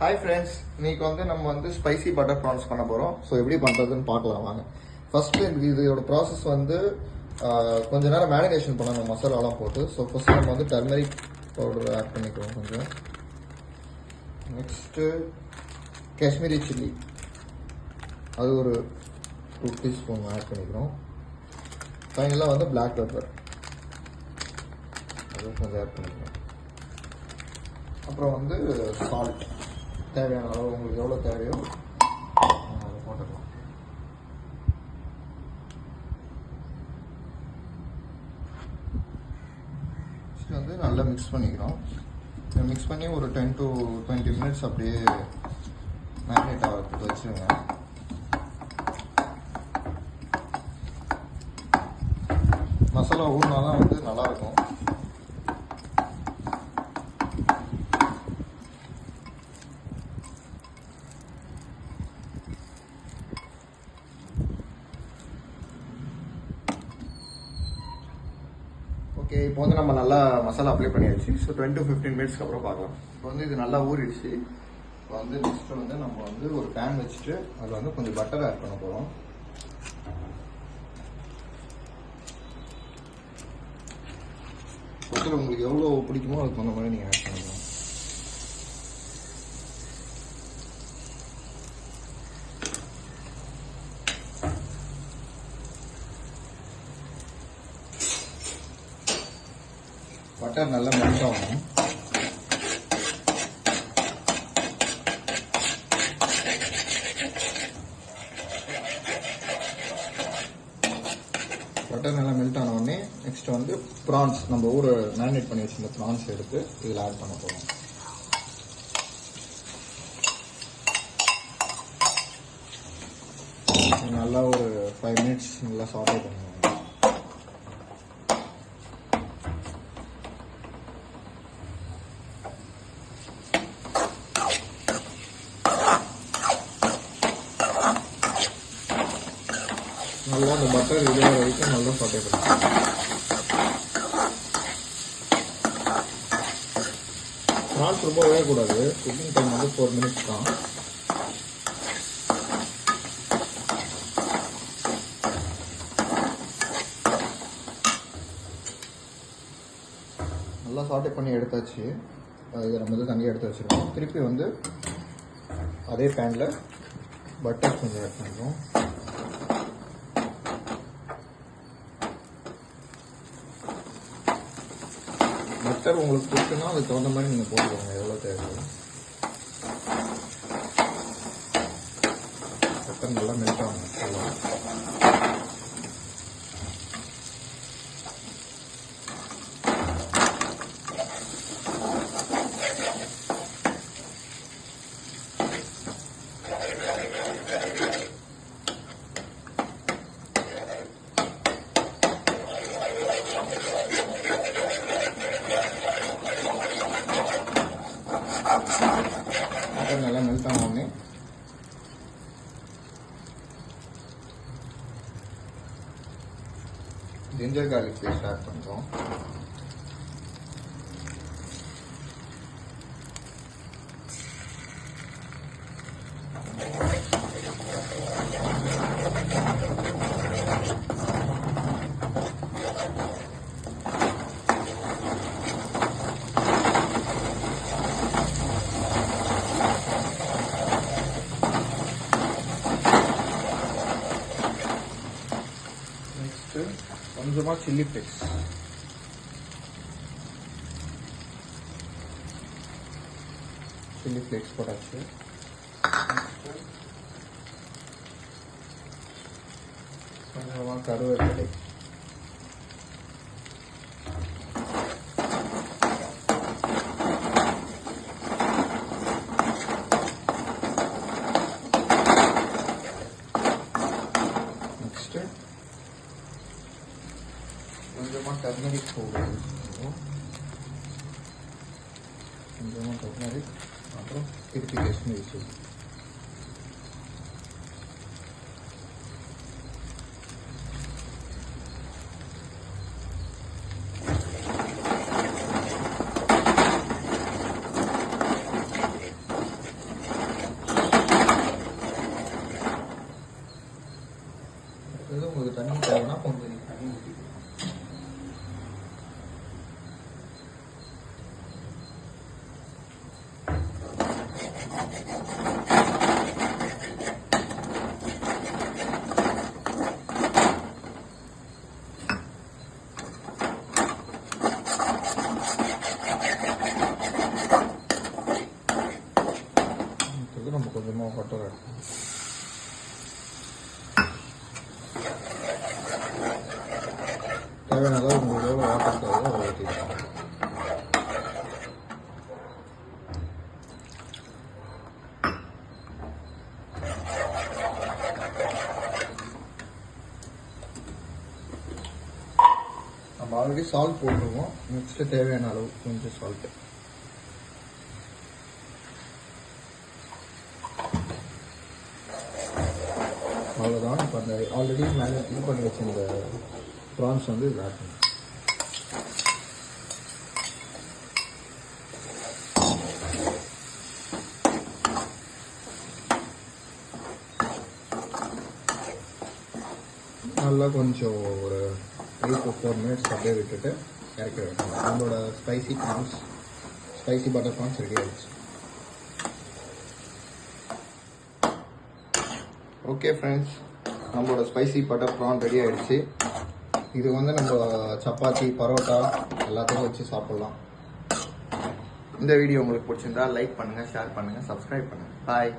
Hi friends, இன்னைக்கு நம்ம spicy butter prawns பண்ண போகிறோம். ஸோ எப்படி பண்ணுறதுன்னு பார்க்கலாம் வாங்க. ஃபஸ்ட்டு இதோட ப்ராசஸ் கொஞ்ச நேரம் மேரினேஷன் பண்ணணும் மசாலாலாம் போட்டு. ஸோ ஃபஸ்ட்டு நம்ம டர்மரிக் பவுடர் ஆட் பண்ணிக்கிறோம் கொஞ்சம். நெக்ஸ்ட்டு காஷ்மீரி சில்லி, அது ஒரு 2 டீஸ்பூன் ஆட் பண்ணிக்கிறோம். ஃபைனலாக பிளாக் பெப்பர், அது கொஞ்சம் ஆட் பண்ணிக்கிறோம். அப்புறம் சால்ட் தேவையான அளவு, உங்களுக்கு எவ்வளோ தேவையோ அதை போட்டுக்கலாம். ஃபஸ்ட்டு நல்லா மிக்ஸ் பண்ணிக்கிறோம். மிக்ஸ் பண்ணி ஒரு 10 to 20 மினிட்ஸ் அப்படியே மேரினேட் ஆகிறதுக்கு வச்சுருங்க. மசாலா ஊறினா தான் நல்லாயிருக்கும். ஓகே, இப்போ நம்ம நல்லா மசாலா அப்ளை பண்ணியாச்சு. ஸோ 10 to 15 மினிட்ஸ்க்கு அப்புறம் பார்க்கலாம். இப்போ இது நல்லா ஊறிடுச்சு. இப்போ நெக்ஸ்ட்டு நம்ம ஒரு பேன் வச்சுட்டு அதில் கொஞ்சம் பட்டர் ஆட் பண்ண போகிறோம். பட்டர் உங்களுக்கு எவ்வளோ பிடிக்குமோ அதுக்கு தகுந்த மாதிரி நீங்கள் ஆட் பண்ணிக்கலாம். பட்டர் நல்லா மெல்ட் ஆகணும். பட்டர் நல்லா மெல்ட் ஆன உடனே நெக்ஸ்ட் ப்ரான்ஸ், நம்ம மேரினேட் பண்ணி வச்சிருந்த ப்ரான்ஸ் எடுத்து இதில் ஆட் பண்ண போகிறோம். நல்லா ஒரு 5 மினிட்ஸ் நல்லா சாட்டே பண்ணுவோம். நல்லா அந்த பட்டர் இது வரைக்கும் நல்லா சாட்டே பண்ணுவோம். ப்ரான்ஸ் ரொம்ப வேகக்கூடாது. குக்கிங் டைம் 4 மினிட்ஸ் தான். நல்லா சாட்டே பண்ணி எடுத்தாச்சு. இதை நம்ம தனியாக எடுத்து வச்சுருக்கோம். திருப்பி அதே பேனில் பட்டர் கொஞ்சம் ஆட் பண்ணுறோம். பட்டர் உங்களுக்கு பிடிக்குன்னா அதுக்கு தகுந்த மாதிரி நீங்கள் போட்டுக்கோங்க, எவ்வளோ தேவையோ. பட்டர் நல்லா மெல்ட் ஆகும். நல்லா மெல்ட் ஆனோடனே ஜிஞ்சர் கார்லிக் பேஸ்ட் ஆட் பண்ணுறோம். கொஞ்சமாக சில்லி ஃப்ளேக்ஸ், போட்டாச்சு. கொஞ்சமாக கருவேப்பிலை, கொஞ்சமாக டர்மரிக் பவுடர், கொஞ்சமாக டர்மரிக், அப்புறம் திருப்பி காஷ்மீரி சில்லி. பண்ணுறதுக்கு நம்ம கொஞ்சமாக பட்டர் ஆட் பண்ணணும். தேவையான அளவு உங்களுக்கு எவ்வளோ வாட்டர் தேவையோ அதை ஊற்றிக்கலாம். நம்ம ஆல்ரெடி சால்ட் போட்டுருவோம். நெக்ஸ்ட்டு தேவையான அளவு கொஞ்சம் சால்ட்டு. அவ்வளோதான். இப்போ அந்த ஆல்ரெடி மேலே இது பண்ணி வச்சிருந்த ப்ரான்ஸ் வந்து இது ஆட் பண்ணணும். நல்லா கொஞ்சம் ஒரு 3 to 4 minutes அப்படியே விட்டுட்டு இறக்கி வைக்கணும். நம்மளோட ஸ்பைசி பட்டர் ப்ரான்ஸ் ரெடி ஆகிடுச்சு. ஓகே ஃப்ரெண்ட்ஸ், நம்மளோட ஸ்பைசி பட்டர் ப்ரான் ரெடி ஆகிடுச்சு. இது வந்து நம்ம சப்பாத்தி, பரோட்டா எல்லாத்தையும் வச்சு சாப்பிட்லாம். இந்த வீடியோ உங்களுக்கு பிடிச்சிருந்தா லைக் பண்ணுங்கள், ஷேர் பண்ணுங்கள், சப்ஸ்கிரைப் பண்ணுங்கள். பாய்.